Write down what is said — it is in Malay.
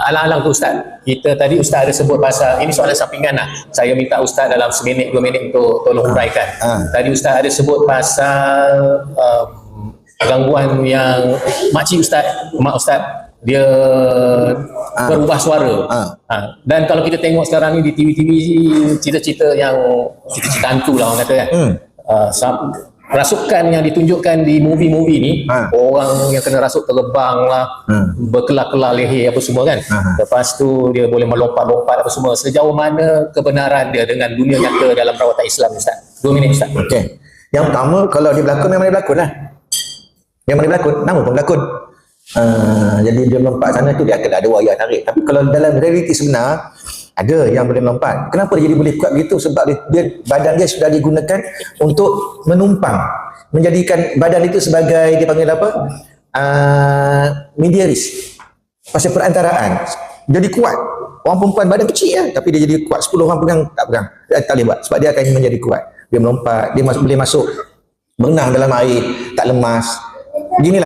Alang-alang tu Ustaz, kita tadi Ustaz ada sebut pasal, ini soalan sampingan lah, saya minta Ustaz dalam seminit 2 minit untuk tolong huraikan. Tadi Ustaz ada sebut pasal gangguan yang makcik Ustaz, mak Ustaz dia berubah suara. Dan kalau kita tengok sekarang ni di TV-TV, cerita-cerita yang cerita-cerita hantu lah orang kata kan. Rasukan yang ditunjukkan di movie-movie ni, orang yang kena rasuk terbang lah, berkelar-kelar leher apa semua kan. Lepas tu dia boleh melompat-lompat apa semua. Sejauh mana kebenaran dia dengan dunia nyata dalam perawatan Islam Ustaz? 2 minit Ustaz. Okey. Yang pertama, kalau dia berlakon memang dia berlakon lah. Memang dia berlakon, nama pun berlakon. Jadi dia melompat sana tu dia akan ada wayar tarik. Tapi kalau dalam realiti sebenar, ada yang boleh melompat. Kenapa dia jadi boleh kuat begitu? Sebab badan dia sudah digunakan untuk menumpang, menjadikan badan itu sebagai, dia panggil apa, mediaris, pasal perantaraan. Jadi kuat. Orang perempuan badan kecil ya, tapi dia jadi kuat. 10 orang pegang, tak pegang, tak boleh buat. Sebab dia akan menjadi kuat. Dia melompat, dia boleh masuk berenang dalam air, tak lemas. Beginilah